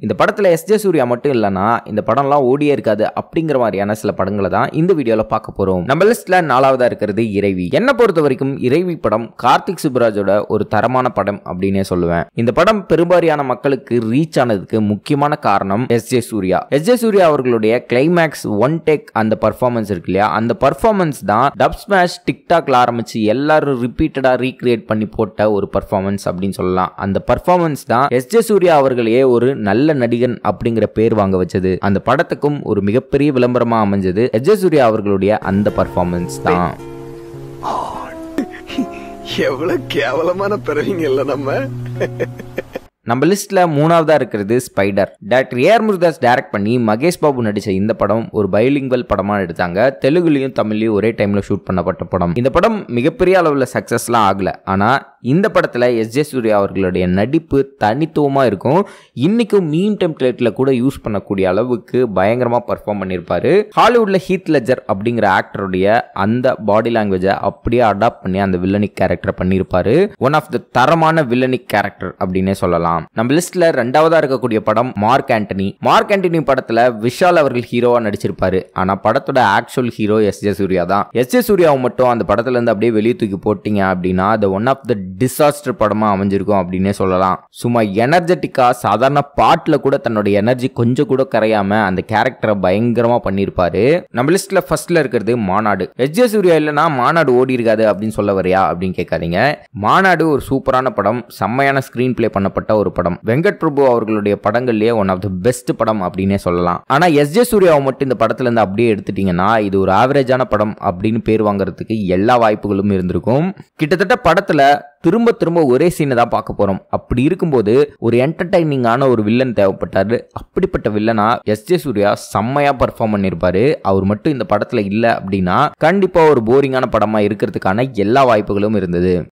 இந்த படத்துல எஸ்.ஜே. சூர்யா மட்டும் இல்லனா இந்த படம்லாம் ஓடியே இருக்காது அப்படிங்கிற மாதிரியான சில படங்களை தான் இந்த வீடியோல பார்க்க போறோம். நம்ம லிஸ்ட்ல 4வதா இருக்கிறது இறைவி. என்ன பொறுத்த வரைக்கும் இறைவி படம் கார்த்திக் சுப்புராஜோட ஒரு தரமான படம் அப்படின்னே சொல்லுவேன். இந்த படம் பெரும்பாலான மக்களுக்கு ரீச் ஆனதுக்கு முக்கியமான காரணம் எஸ்.ஜே. சூர்யா. எஸ்.ஜே. சூர்யா அவர்களுடைய கிளைமேக்ஸ் ஒன் டேக் அந்த பர்ஃபார்மன்ஸ் இருக்கு இல்லையா, அந்த பர்ஃபார்மன்ஸ் தான் டப் ஸ்மாஷ் டிக்டாக்ல ஆரம்பிச்சு எல்லாரும் ரிப்பீட்டடா ரீக்ரியேட் பண்ணி போட்ட ஒரு பர்ஃபார்மன்ஸ் அப்படின்னு சொல்லலாம். அந்த பர்ஃபார்மன்ஸ் தான் எஸ்.ஜே. சூர்யா அவர்களையே ஒரு நல்ல நடிகன் அப்படிங்கிற பேர் வாங்க வச்சது. அந்த படத்துக்கும் ஒரு மிகப்பெரிய விளம்பரமா அமைஞ்சது எஸ்.ஜே. சூர்யா அவர்களுடைய அந்த பர்ஃபார்மன்ஸ் தான். எவ்வளவு கேவலமான பிறவிங்க இல்ல நம்ம லிஸ்ட்ல 3வதா இருக்கிறது Spider. Doctor A R Murugadoss direct பண்ணி மகேஷ் பாபு நடிச்ச இந்த படம் ஒரு பைலிங்குவல் படமா எடுத்தாங்க. தெலுங்குலயும் தமிழ்லயும் ஒரே டைம்ல ஷூட் பண்ணப்பட்ட படம். இந்த படம் மிகப்பெரிய அளவுல சக்சஸ்லாம் ஆகல. ஆனா இந்த படத்துல எஸ்.ஜே. சூர்யா அவர்களுடைய நடிப்பு தனித்துவமா இருக்கும். இன்னைக்கும் மீம் டெம்ப்ளேட்ல கூட யூஸ் பண்ணக்கூடிய அளவுக்கு பயங்கரமா பர்ஃபார்ம் பண்ணியிருப்பாரு. ஹாலிவுட்ல ஹீத் லெட்ஜர் அப்படிங்கிற ஆக்டருடைய அந்த பாடி லாங்குவேஜை அப்படியே அடாப்ட் பண்ணி அந்த வில்லனிக் கேரக்டர் பண்ணியிருப்பாரு. ஒன் ஆஃப் த தரமான வில்லனிக் கேரக்டர் அப்படின்னே சொல்லலாம். நம்ம லிஸ்ட்ல 2வதா இருக்கக்கூடிய படம் மார்க் ஆண்டனி. மார்க் ஆண்டனி படத்துல விஷால் அவர்கள் ஹீரோவா நடிச்சிருப்பாரு. ஆனா படத்தோட ஆக்சுவல் ஹீரோ எஸ்.ஜே. சூர்யா தான். எஸ்.ஜே. சூர்யாவை மட்டும் அந்த படத்துல இருந்து அப்படியே வெளியே தூக்கி போட்டீங்க அப்படின்னா அது ஒன் ஆஃப் த டிசாஸ்டர் படமா அமைஞ்சிருக்கும் அப்படின்னே சொல்லலாம். சும்மா எனர்ஜெட்டிக்கா சாதாரண பாட்டுல கூட தன்னோட எனர்ஜி கொஞ்சம் கூட கரையாம அந்த கேரக்டரை பயங்கரமா பண்ணிருப்பாரு. நம்ம லிஸ்ட்ல ஃபர்ஸ்ட்ல இருக்கிறது மாநாடு. எஸ்.ஜே. சூர்யா இல்லனா மாநாடு ஓடி இருக்காது அப்படின்னு சொல்ல வரையா அப்படின்னு கேட்காதீங்க. மாநாடு ஒரு சூப்பரான படம், செம்மையான ஸ்கிரீன் பிளே பண்ணப்பட்ட ஒரு படம். வெங்கட் பிரபு அவர்களுடைய படங்கள்லயே ஒன் ஆஃப் த பெஸ்ட் படம் அப்படின்னே சொல்லலாம். ஆனா எஸ்.ஜே. சூர்யாவை மட்டும் இந்த படத்துல இருந்து அப்படியே எடுத்துட்டீங்கன்னா இது ஒரு ஆவரேஜான படம் அப்படின்னு பேர் வாங்குறதுக்கு எல்லா வாய்ப்புகளும் இருந்திருக்கும். கிட்டத்தட்ட படத்துல திரும்ப திரும்ப ஒரே சீனை தான் பார்க்க போறோம். அப்படி இருக்கும்போது ஒரு என்டர்டைனிங்கான ஒரு வில்லன் தேவைப்பட்டாரு. அப்படிப்பட்ட வில்லனா எஸ்.ஜே. சூர்யா செம்மையா பர்ஃபார்ம் பண்ணிருப்பாரு. அவர் மட்டும் இந்த படத்துல இல்ல அப்படின்னா கண்டிப்பா ஒரு போரிங்கான படமா இருக்கிறதுக்கான எல்லா வாய்ப்புகளும் இருந்தது.